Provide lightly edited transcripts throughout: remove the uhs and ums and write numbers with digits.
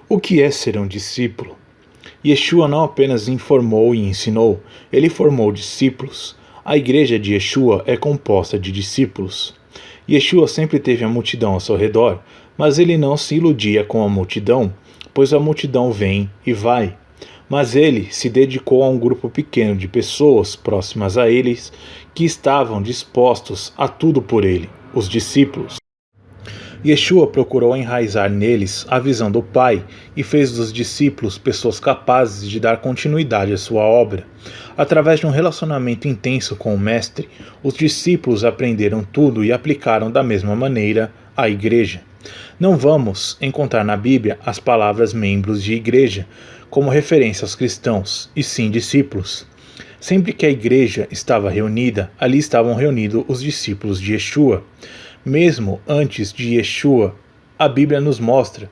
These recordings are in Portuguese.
O que é ser um discípulo? Yeshua não apenas informou e ensinou, ele formou discípulos. A igreja de Yeshua é composta de discípulos. Yeshua sempre teve a multidão ao seu redor, mas ele não se iludia com a multidão, pois a multidão vem e vai. Mas ele se dedicou a um grupo pequeno de pessoas próximas a eles que estavam dispostos a tudo por ele, os discípulos. Yeshua procurou enraizar neles a visão do Pai e fez dos discípulos pessoas capazes de dar continuidade à sua obra. Através de um relacionamento intenso com o Mestre, os discípulos aprenderam tudo e aplicaram da mesma maneira à igreja. Não vamos encontrar na Bíblia as palavras membros de igreja como referência aos cristãos, e sim discípulos. Sempre que a igreja estava reunida, ali estavam reunidos os discípulos de Yeshua. Mesmo antes de Yeshua, a Bíblia nos mostra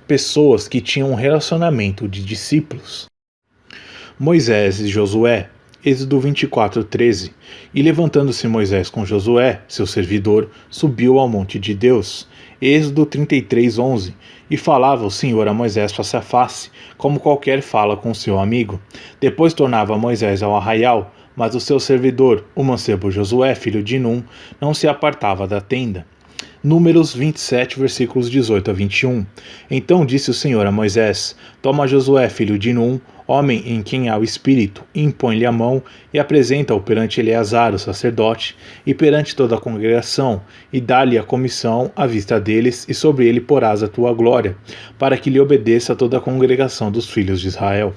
pessoas que tinham um relacionamento de discípulos. Moisés e Josué, Êxodo 24:13. E levantando-se Moisés com Josué, seu servidor, subiu ao monte de Deus. Êxodo 33:11. E falava o Senhor a Moisés face a face, como qualquer fala com seu amigo. Depois tornava Moisés ao arraial, mas o seu servidor, o mancebo Josué, filho de Num, não se apartava da tenda. Números 27, versículos 18 a 21. Então disse o Senhor a Moisés: Toma Josué, filho de Num, homem em quem há o Espírito, e impõe-lhe a mão, e apresenta-o perante Eleazar, o sacerdote, e perante toda a congregação, e dá-lhe a comissão à vista deles, e sobre ele porás a tua glória, para que lhe obedeça toda a congregação dos filhos de Israel.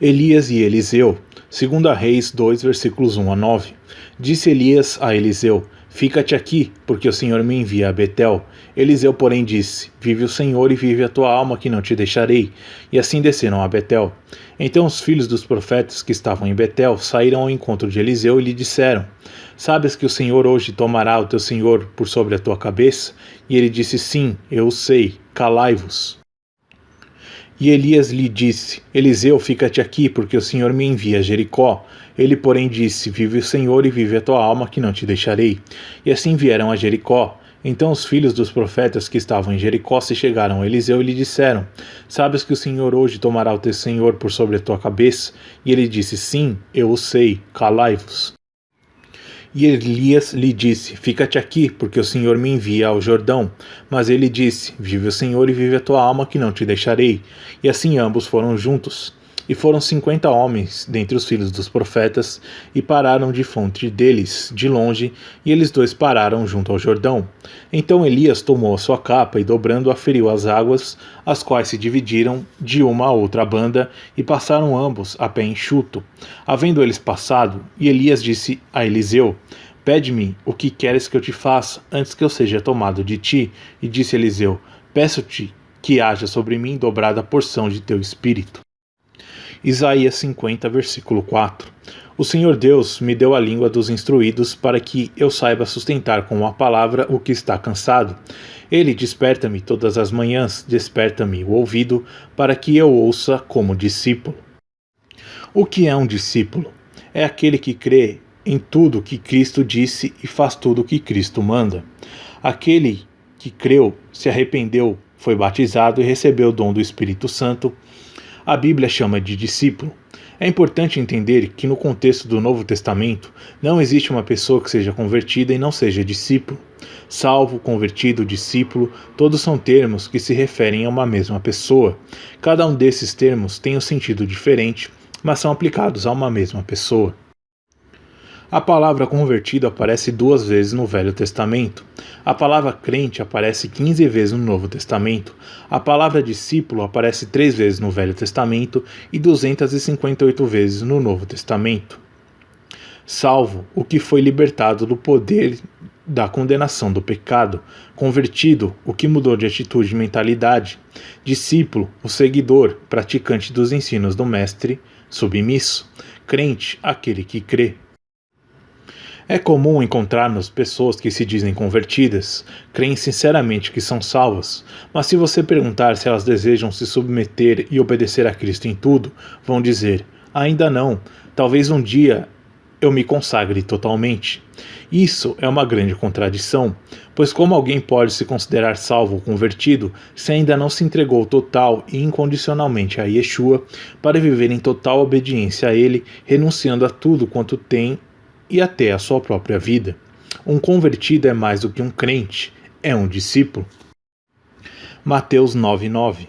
Elias e Eliseu, 2 Reis 2, versículos 1 a 9. Disse Elias a Eliseu: Fica-te aqui, porque o Senhor me envia a Betel. Eliseu, porém, disse: Vive o Senhor e vive a tua alma, que não te deixarei. E assim desceram a Betel. Então os filhos dos profetas que estavam em Betel saíram ao encontro de Eliseu e lhe disseram: Sabes que o Senhor hoje tomará o teu senhor por sobre a tua cabeça? E ele disse: Sim, eu o sei, calai-vos. E Elias lhe disse: Eliseu, fica-te aqui, porque o Senhor me envia a Jericó. Ele, porém, disse: Vive o Senhor e vive a tua alma, que não te deixarei. E assim vieram a Jericó. Então os filhos dos profetas que estavam em Jericó se chegaram a Eliseu e lhe disseram: Sabes que o Senhor hoje tomará o teu senhor por sobre a tua cabeça? E ele disse: Sim, eu o sei, calai-vos. E Elias lhe disse: Fica-te aqui, porque o Senhor me envia ao Jordão. Mas ele disse: Vive o Senhor e vive a tua alma, que não te deixarei. E assim ambos foram juntos. E foram 50 homens dentre os filhos dos profetas, e pararam de frente deles, de longe, e eles dois pararam junto ao Jordão. Então Elias tomou a sua capa, e dobrando-a feriu as águas, as quais se dividiram de uma a outra banda, e passaram ambos a pé enxuto. Havendo eles passado, e Elias disse a Eliseu: Pede-me o que queres que eu te faça, antes que eu seja tomado de ti. E disse Eliseu: Peço-te que haja sobre mim dobrada porção de teu espírito. Isaías 50, versículo 4. O Senhor Deus me deu a língua dos instruídos, para que eu saiba sustentar com a palavra o que está cansado. Ele desperta-me todas as manhãs, desperta-me o ouvido, para que eu ouça como discípulo. O que é um discípulo? É aquele que crê em tudo que Cristo disse e faz tudo o que Cristo manda. Aquele que creu, se arrependeu, foi batizado e recebeu o dom do Espírito Santo, a Bíblia chama de discípulo. É importante entender que no contexto do Novo Testamento não existe uma pessoa que seja convertida e não seja discípulo. Salvo, convertido, discípulo, todos são termos que se referem a uma mesma pessoa. Cada um desses termos tem um sentido diferente, mas são aplicados a uma mesma pessoa. A palavra convertido aparece 2 vezes no Velho Testamento. A palavra crente aparece 15 vezes no Novo Testamento. A palavra discípulo aparece 3 vezes no Velho Testamento e 258 vezes no Novo Testamento. Salvo, o que foi libertado do poder da condenação do pecado. Convertido, o que mudou de atitude e mentalidade. Discípulo, o seguidor, praticante dos ensinos do Mestre, submisso. Crente, aquele que crê. É comum encontrarmos pessoas que se dizem convertidas, creem sinceramente que são salvas, mas se você perguntar se elas desejam se submeter e obedecer a Cristo em tudo, vão dizer: ainda não, talvez um dia eu me consagre totalmente. Isso é uma grande contradição, pois como alguém pode se considerar salvo ou convertido se ainda não se entregou total e incondicionalmente a Yeshua para viver em total obediência a Ele, renunciando a tudo quanto tem e até a sua própria vida? Um convertido é mais do que um crente, é um discípulo. Mateus 9:9.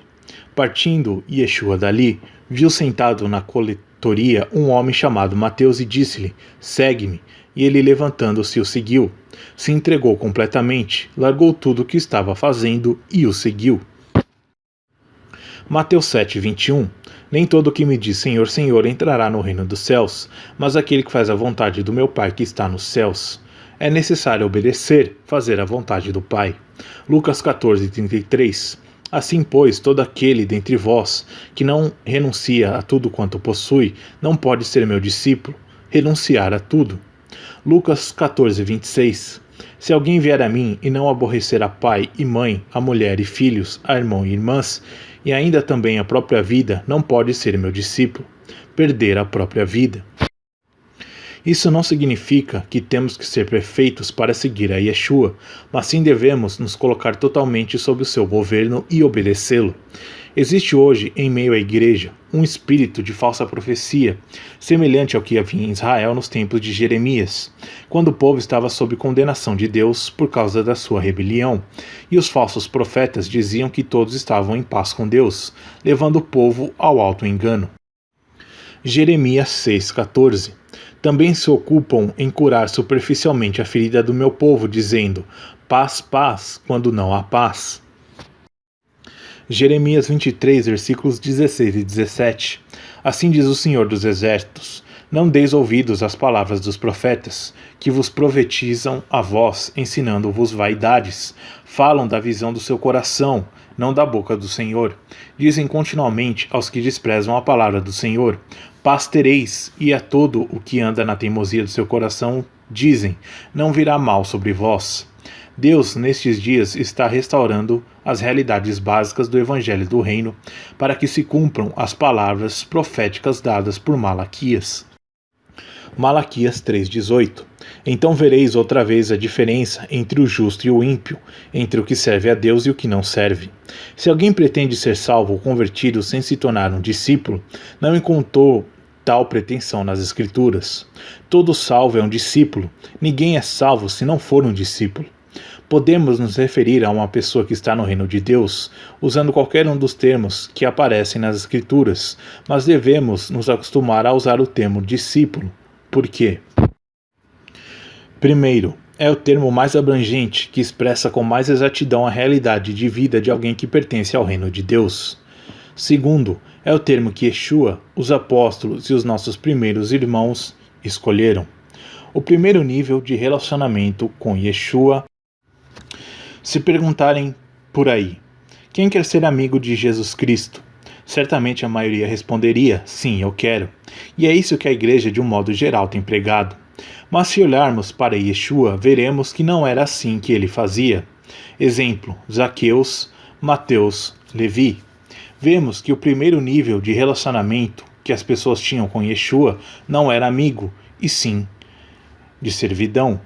Partindo Yeshua dali, viu sentado na coletoria um homem chamado Mateus e disse-lhe: segue-me. E ele, levantando-se, o seguiu. Se entregou completamente, largou tudo o que estava fazendo e o seguiu. Mateus 7:21. Nem todo o que me diz Senhor, Senhor entrará no reino dos céus, mas aquele que faz a vontade do meu Pai que está nos céus. É necessário obedecer, fazer a vontade do Pai. Lucas 14:33. Assim, pois, todo aquele dentre vós que não renuncia a tudo quanto possui, não pode ser meu discípulo. Renunciar a tudo. Lucas 14:26. Se alguém vier a mim e não aborrecer a pai e mãe, a mulher e filhos, a irmão e irmãs, e ainda também a própria vida, não pode ser meu discípulo. Perder a própria vida. Isso não significa que temos que ser perfeitos para seguir a Yeshua, mas sim devemos nos colocar totalmente sob o seu governo e obedecê-lo. Existe hoje, em meio à igreja, um espírito de falsa profecia, semelhante ao que havia em Israel nos tempos de Jeremias, quando o povo estava sob condenação de Deus por causa da sua rebelião, e os falsos profetas diziam que todos estavam em paz com Deus, levando o povo ao alto engano. Jeremias 6,14. Também se ocupam em curar superficialmente a ferida do meu povo, dizendo: paz, paz, quando não há paz. Jeremias 23, versículos 16 e 17. Assim diz o Senhor dos Exércitos: não deis ouvidos às palavras dos profetas, que vos profetizam a vós, ensinando-vos vaidades. Falam da visão do seu coração, não da boca do Senhor. Dizem continuamente aos que desprezam a palavra do Senhor: paz tereis, e a todo o que anda na teimosia do seu coração, dizem: não virá mal sobre vós. Deus, nestes dias, está restaurando as realidades básicas do Evangelho do Reino, para que se cumpram as palavras proféticas dadas por Malaquias. Malaquias 3,18. Então vereis outra vez a diferença entre o justo e o ímpio, entre o que serve a Deus e o que não serve. Se alguém pretende ser salvo ou convertido sem se tornar um discípulo, não encontrou tal pretensão nas Escrituras. Todo salvo é um discípulo. Ninguém é salvo se não for um discípulo. Podemos nos referir a uma pessoa que está no reino de Deus, usando qualquer um dos termos que aparecem nas Escrituras, mas devemos nos acostumar a usar o termo discípulo. Por quê? Primeiro, é o termo mais abrangente que expressa com mais exatidão a realidade de vida de alguém que pertence ao reino de Deus. Segundo, é o termo que Yeshua, os apóstolos e os nossos primeiros irmãos escolheram. O primeiro nível de relacionamento com Yeshua. Se perguntarem por aí, quem quer ser amigo de Jesus Cristo? Certamente a maioria responderia: sim, eu quero. E é isso que a igreja de um modo geral tem pregado. Mas se olharmos para Yeshua, veremos que não era assim que ele fazia. Exemplo, Zaqueus, Mateus, Levi. Vemos que o primeiro nível de relacionamento que as pessoas tinham com Yeshua não era amigo, e sim de servidão.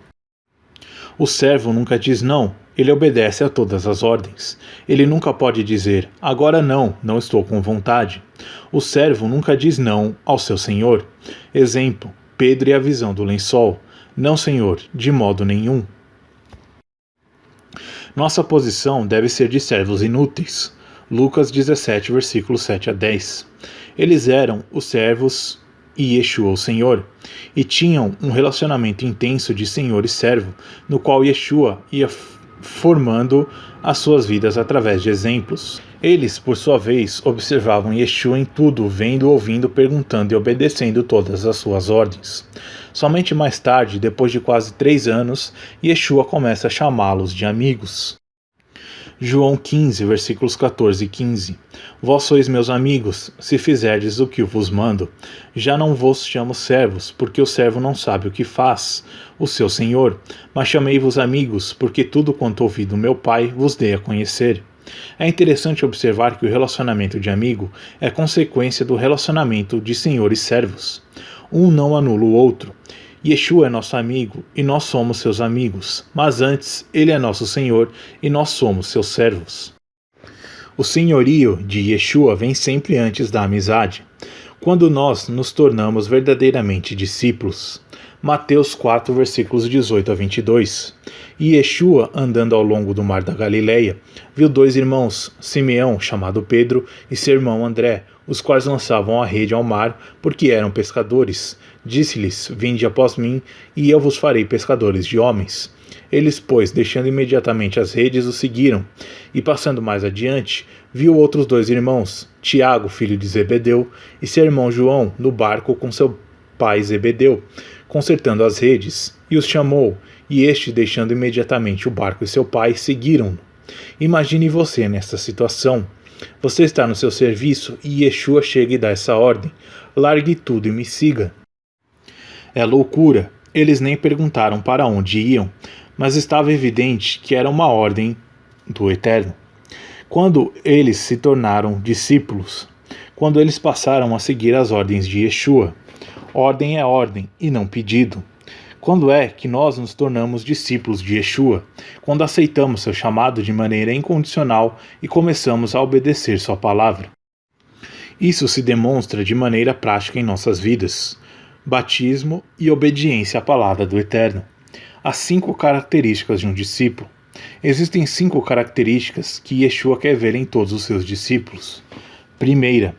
O servo nunca diz não, ele obedece a todas as ordens. Ele nunca pode dizer: agora não, não estou com vontade. O servo nunca diz não ao seu senhor. Exemplo, Pedro e a visão do lençol. Não, senhor, de modo nenhum. Nossa posição deve ser de servos inúteis. Lucas 17, versículos 7 a 10. Eles eram os servos e Yeshua o Senhor, e tinham um relacionamento intenso de senhor e servo, no qual Yeshua ia formando as suas vidas através de exemplos. Eles, por sua vez, observavam Yeshua em tudo, vendo, ouvindo, perguntando e obedecendo todas as suas ordens. Somente mais tarde, depois de quase 3 anos, Yeshua começa a chamá-los de amigos. João 15, versículos 14 e 15. Vós sois meus amigos, se fizerdes o que eu vos mando. Já não vos chamo servos, porque o servo não sabe o que faz o seu senhor, mas chamei-vos amigos, porque tudo quanto ouvi do meu Pai vos dei a conhecer. É interessante observar que o relacionamento de amigo é consequência do relacionamento de senhor e servos. Um não anula o outro. Yeshua é nosso amigo e nós somos seus amigos, mas antes, ele é nosso Senhor e nós somos seus servos. O senhorio de Yeshua vem sempre antes da amizade, quando nós nos tornamos verdadeiramente discípulos. Mateus 4, versículos 18 a 22. E Yeshua, andando ao longo do mar da Galileia, viu dois irmãos, Simeão, chamado Pedro, e seu irmão André, os quais lançavam a rede ao mar, porque eram pescadores. Disse-lhes: Vinde após mim, e eu vos farei pescadores de homens. Eles, pois, deixando imediatamente as redes, o seguiram. E passando mais adiante, viu outros dois irmãos, Tiago, filho de Zebedeu, e seu irmão João, no barco com seu pai Zebedeu, consertando as redes, e os chamou, e este, deixando imediatamente o barco e seu pai, seguiram-no. Imagine você nesta situação. Você está no seu serviço e Yeshua chega e dá essa ordem: largue tudo e me siga. É loucura. Eles nem perguntaram para onde iam, mas estava evidente que era uma ordem do Eterno. Quando eles se tornaram discípulos, quando eles passaram a seguir as ordens de Yeshua, ordem é ordem e não pedido. Quando é que nós nos tornamos discípulos de Yeshua? Quando aceitamos seu chamado de maneira incondicional e começamos a obedecer sua palavra. Isso se demonstra de maneira prática em nossas vidas: batismo e obediência à palavra do Eterno. As 5 características de um discípulo. Existem 5 características que Yeshua quer ver em todos os seus discípulos. Primeira,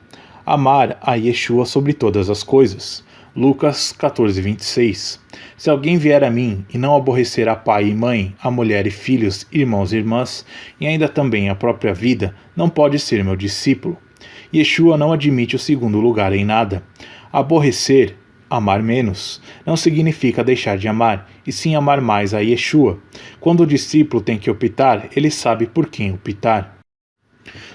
amar a Yeshua sobre todas as coisas. Lucas 14, 26. Se alguém vier a mim e não aborrecer a pai e mãe, a mulher e filhos, irmãos e irmãs, e ainda também a própria vida, não pode ser meu discípulo. Yeshua não admite o segundo lugar em nada. Aborrecer, amar menos, não significa deixar de amar, e sim amar mais a Yeshua. Quando o discípulo tem que optar, ele sabe por quem optar.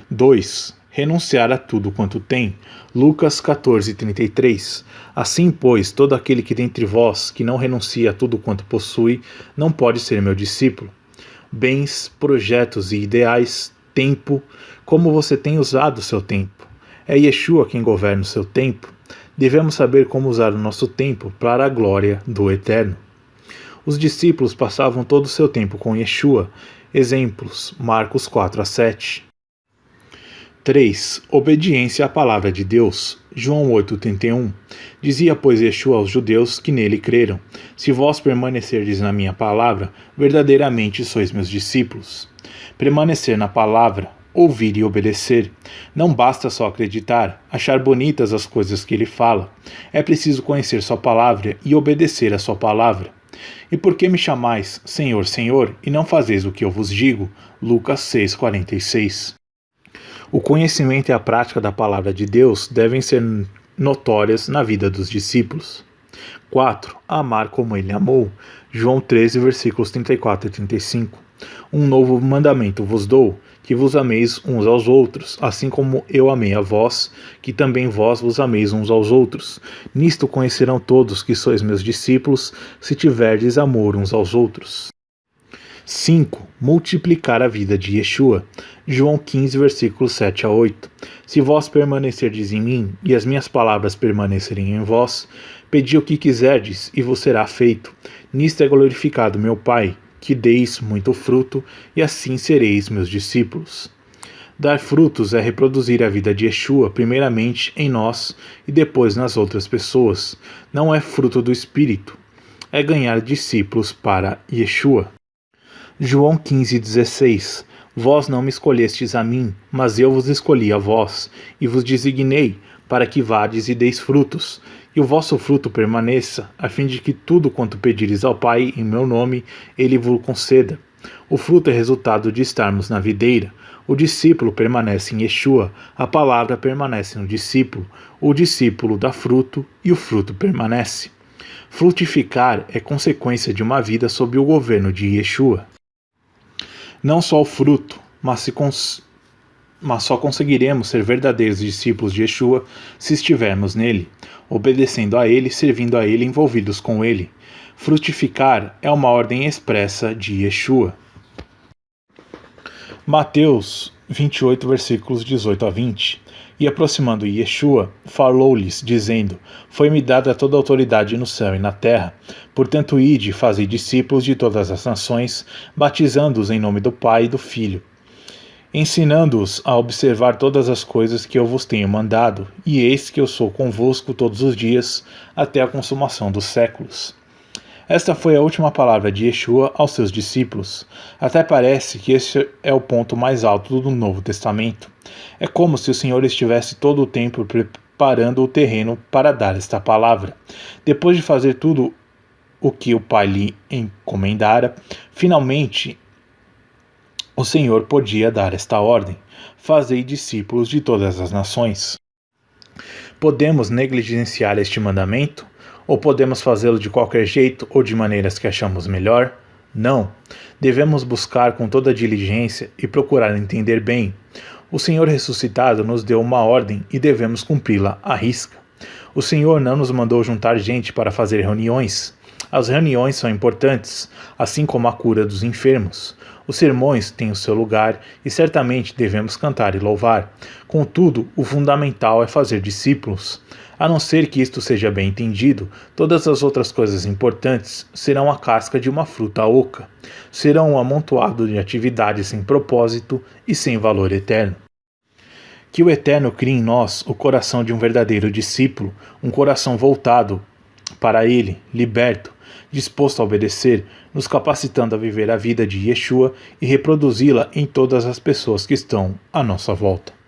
2. Renunciar a tudo quanto tem. Lucas 14, 33. Assim, pois, todo aquele que dentre vós que não renuncia a tudo quanto possui, não pode ser meu discípulo. Bens, projetos e ideais, tempo, como você tem usado o seu tempo? É Yeshua quem governa o seu tempo? Devemos saber como usar o nosso tempo para a glória do Eterno. Os discípulos passavam todo o seu tempo com Yeshua. Exemplos, Marcos 4 a 7. 3. Obediência à palavra de Deus. João 8,31. Dizia, pois, Yeshua aos judeus que nele creram: Se vós permanecerdes na minha palavra, verdadeiramente sois meus discípulos. Permanecer na palavra, ouvir e obedecer. Não basta só acreditar, achar bonitas as coisas que ele fala. É preciso conhecer sua palavra e obedecer a sua palavra. E por que me chamais Senhor, Senhor, e não fazeis o que eu vos digo? Lucas 6,46. O conhecimento e a prática da palavra de Deus devem ser notórias na vida dos discípulos. 4. Amar como ele amou. João 13, versículos 34 e 35. Um novo mandamento vos dou, que vos ameis uns aos outros, assim como eu amei a vós, que também vós vos ameis uns aos outros. Nisto conhecerão todos que sois meus discípulos, se tiverdes amor uns aos outros. 5. Multiplicar a vida de Yeshua. João 15, versículos 7 a 8. Se vós permanecerdes em mim, e as minhas palavras permanecerem em vós, pedi o que quiserdes, e vos será feito. Nisto é glorificado meu Pai, que deis muito fruto, e assim sereis meus discípulos. Dar frutos é reproduzir a vida de Yeshua, primeiramente em nós, e depois nas outras pessoas. Não é fruto do Espírito. É ganhar discípulos para Yeshua. João 15,16. Vós não me escolhestes a mim, mas eu vos escolhi a vós, e vos designei, para que vades e deis frutos, e o vosso fruto permaneça, a fim de que tudo quanto pedires ao Pai em meu nome, ele vos conceda. O fruto é resultado de estarmos na videira. O discípulo permanece em Yeshua, a palavra permanece no discípulo, o discípulo dá fruto e o fruto permanece. Frutificar é consequência de uma vida sob o governo de Yeshua. Não só o fruto, mas só conseguiremos ser verdadeiros discípulos de Yeshua se estivermos nele, obedecendo a ele, servindo a ele, envolvidos com ele. Frutificar é uma ordem expressa de Yeshua. Mateus 28, versículos 18 a 20. E aproximando Yeshua, falou-lhes, dizendo: Foi-me dada toda a autoridade no céu e na terra. Portanto, ide e fazei discípulos de todas as nações, batizando-os em nome do Pai e do Filho, ensinando-os a observar todas as coisas que eu vos tenho mandado, e eis que eu sou convosco todos os dias, até a consumação dos séculos. Esta foi a última palavra de Yeshua aos seus discípulos. Até parece que este é o ponto mais alto do Novo Testamento. É como se o Senhor estivesse todo o tempo preparando o terreno para dar esta palavra. Depois de fazer tudo o que o Pai lhe encomendara, finalmente o Senhor podia dar esta ordem: fazei discípulos de todas as nações. Podemos negligenciar este mandamento? Ou podemos fazê-lo de qualquer jeito ou de maneiras que achamos melhor? Não. Devemos buscar com toda diligência e procurar entender bem. O Senhor ressuscitado nos deu uma ordem e devemos cumpri-la à risca. O Senhor não nos mandou juntar gente para fazer reuniões. As reuniões são importantes, assim como a cura dos enfermos. Os sermões têm o seu lugar e certamente devemos cantar e louvar. Contudo, o fundamental é fazer discípulos. A não ser que isto seja bem entendido, todas as outras coisas importantes serão a casca de uma fruta oca. Serão um amontoado de atividades sem propósito e sem valor eterno. Que o Eterno crie em nós o coração de um verdadeiro discípulo, um coração voltado para Ele, liberto, disposto a obedecer, nos capacitando a viver a vida de Yeshua e reproduzi-la em todas as pessoas que estão à nossa volta.